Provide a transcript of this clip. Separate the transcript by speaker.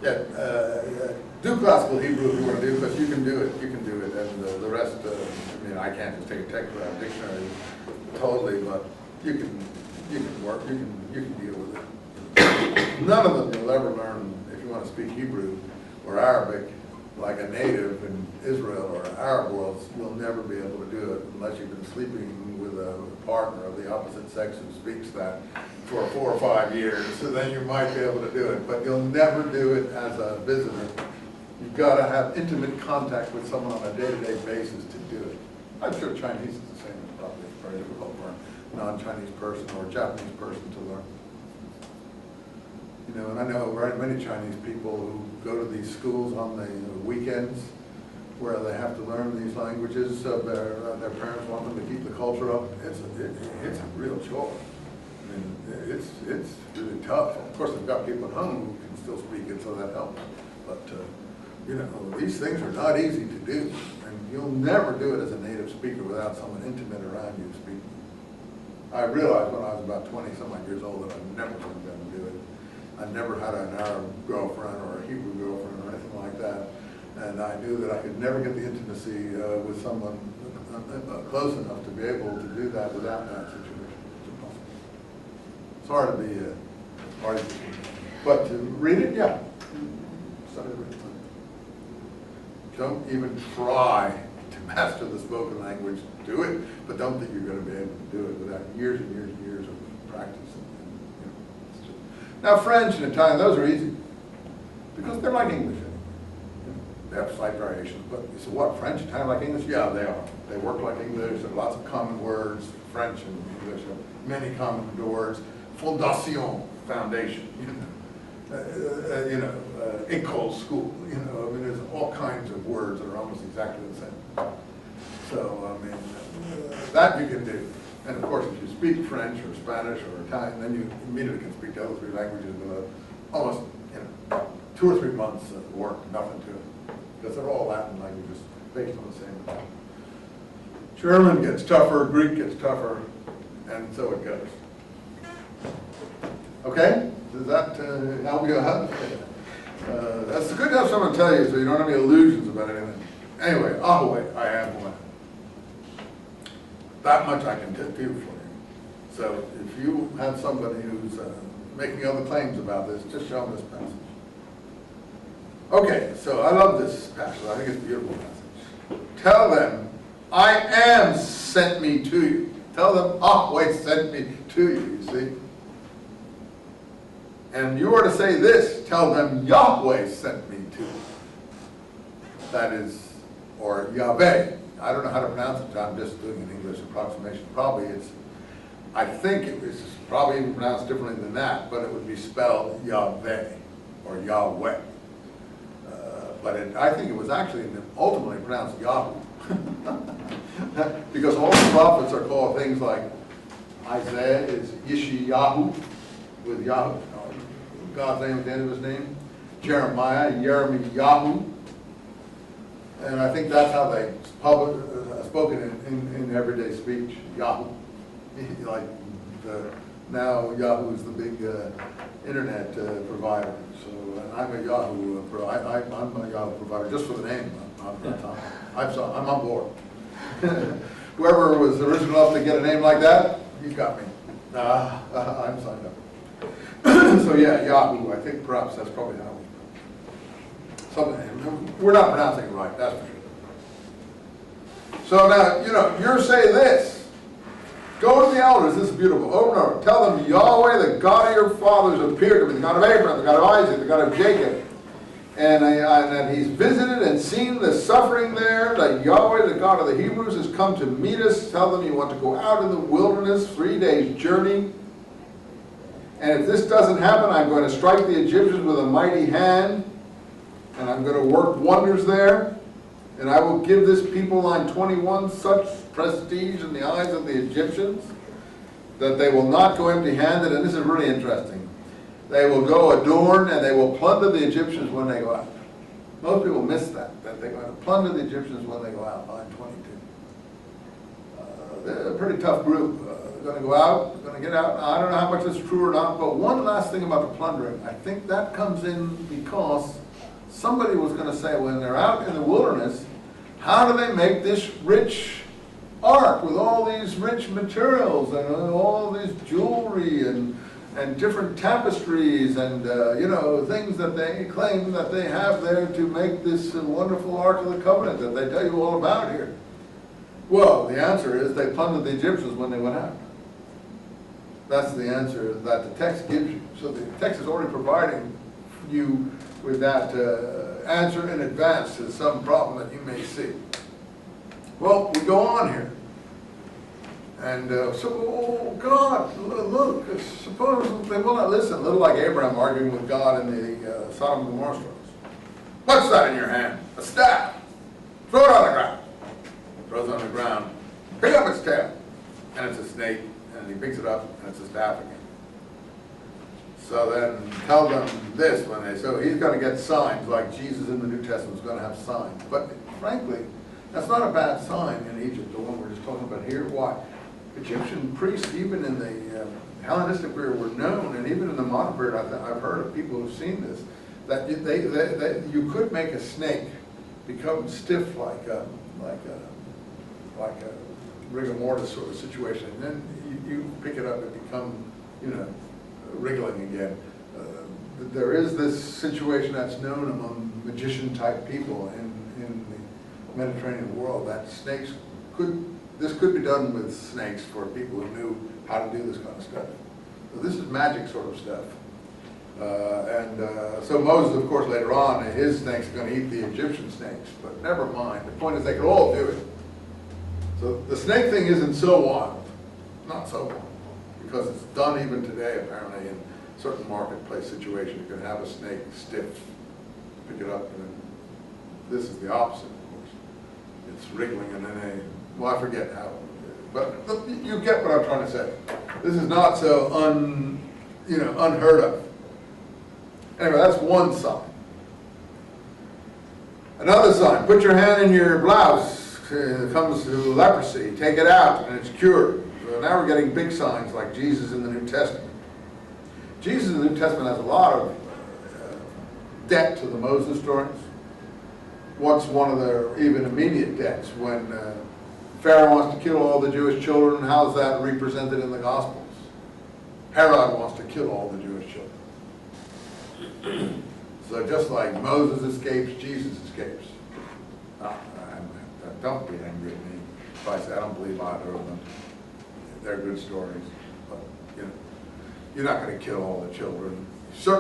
Speaker 1: Yeah, do classical Hebrew if you want to do, because you can do it. You can do it, and the rest. I mean, I can't just take a text without a dictionary totally, but you can work. You can deal with it. None of them you'll ever learn if you want to speak Hebrew or Arabic like a native in Israel or Arab worlds. You'll never be able to do it unless you've been sleeping with a partner of the opposite sex who speaks that for 4 or 5 years. So then you might be able to do it, but you'll never do it as a visitor. You've got to have intimate contact with someone on a day-to-day basis to do it. I'm sure Chinese is the same. It's probably very difficult for a non-Chinese person or a Japanese person to learn. You know, and I know many Chinese people who go to these schools on the weekends where they have to learn these languages. Their parents want them to keep the culture up. It's a real chore. I mean, it's really tough. Of course, they've got people at home who can still speak it, so that helps. But you know, these things are not easy to do, and you'll never do it as a native speaker without someone intimate around you speaking. I realized when I was about 20-some-odd years old that I never was going to do it. I never had an Arab girlfriend or a Hebrew girlfriend or anything like that, and I knew that I could never get the intimacy with someone close enough to be able to do that without that situation. It's hard to be hard to be. But to read it, yeah. Study it. Don't even try to master the spoken language. Do it, but don't think you're going to be able to do it without years and years and years of practice. Now, French and Italian, those are easy because they're like English. They have slight variations, but you say, what, French, Italian like English? Yeah, they are. They work like English. There are lots of common words. French and English have many common words. Fondation, foundation, école, school, I mean, there's all kinds of words that are almost exactly the same. So, I mean, that you can do. And of course, if you speak French or Spanish or Italian, then you immediately can speak the other 3 languages with almost 2 or 3 months of work, nothing to it. Because they're all Latin languages based on the same. German gets tougher, Greek gets tougher, and so it goes. Okay? Does that help you out? That's good to have someone tell you so you don't have any illusions about anything. Anyway, Ahaway, I am one. That much I can do for you. So if you have somebody who's making other claims about this, just show them this passage. Okay, so I love this passage. I think it's a beautiful passage. Tell them, I am sent me to you. Tell them, Yahweh sent me to you, you see. And you are to say this, tell them, Yahweh sent me to you. That is, or Yahweh. I don't know how to pronounce it, I'm just doing an English approximation. Probably it's, I think it was probably even pronounced differently than that, but it would be spelled Yahweh or Yahweh. But I think it was actually ultimately pronounced Yahoo. Because all the prophets are called things like Isaiah is Yeshayahu, with Yahoo, God's name at the end of his name. Jeremiah, Yeremiyahu. And I think that's how they spoken in everyday speech, Yahoo. Like now Yahoo is the big internet provider. So I'm a Yahoo I'm a Yahoo provider just for the name. I'm on board. Whoever was original enough to get a name like that, he's got me. I'm signed up. So yeah, Yahoo. I think perhaps that's probably how we're not pronouncing it right, that's for sure. So now, you're saying this. Go to the elders, this is beautiful. Open up. Tell them, Yahweh, the God of your fathers, appeared to me, the God of Abraham, the God of Isaac, the God of Jacob. And that he's visited and seen the suffering there, that Yahweh, the God of the Hebrews, has come to meet us. Tell them you want to go out in the wilderness, 3 days' journey. And if this doesn't happen, I'm going to strike the Egyptians with a mighty hand. And I'm going to work wonders there. And I will give this people, line 21, such prestige in the eyes of the Egyptians that they will not go empty-handed. And this is really interesting. They will go adorned and they will plunder the Egyptians when they go out. Most people miss that they're going to plunder the Egyptians when they go out, line 22. They're a pretty tough group. going to go out, going to get out. Now, I don't know how much this is true or not, but one last thing about the plundering. I think that comes in because somebody was going to say, when they're out in the wilderness, how do they make this rich ark with all these rich materials and all this jewelry and different tapestries and you know, things that they claim that they have there to make this wonderful Ark of the Covenant that they tell you all about here? Well, the answer is they plundered the Egyptians when they went out. That's the answer that the text gives you. So the text is already providing you with that answer in advance to some problem that you may see. Well, we go on here. And so, oh God, look, suppose they will not listen. A little like Abraham arguing with God in the Sodom and Gomorrah stories. What's that in your hand? A staff. Throw it on the ground. Throws it on the ground. Pick up its tail. And it's a snake. And he picks it up and it's a staff again. So then tell them this when they, so he's going to get signs like Jesus in the New Testament is going to have signs. But frankly, that's not a bad sign in Egypt, the one we're just talking about here. Why? Egyptian priests, even in the Hellenistic period, were known, and even in the modern period, I've heard of people who've seen this, that you could make a snake become stiff like a rigor mortis sort of situation, and then you pick it up and become, you know, wriggling again. There is this situation that's known among magician-type people in the Mediterranean world that snakes this could be done with snakes for people who knew how to do this kind of stuff. So this is magic sort of stuff. So Moses, of course, later on, his snakes are going to eat the Egyptian snakes, but never mind. The point is they could all do it. So the snake thing isn't so wild, not so wild, because it's done even today, apparently, in certain marketplace situations. You can have a snake stiff, pick it up, and then this is the opposite, of course. It's wriggling, and then well, I forget how, but you get what I'm trying to say. This is not so unheard of. Anyway, that's one sign. Another sign, put your hand in your blouse. It comes to leprosy, take it out, and it's cured. So now we're getting big signs like Jesus in the New Testament. Jesus in the New Testament has a lot of debt to the Moses stories. What's one of their even immediate debts? When Pharaoh wants to kill all the Jewish children, how's that represented in the Gospels? Herod wants to kill all the Jewish children. So just like Moses escapes, Jesus escapes. Don't be angry at me if I say I don't believe either of them. They're good stories, but you know, you're not going to kill all the children. Certainly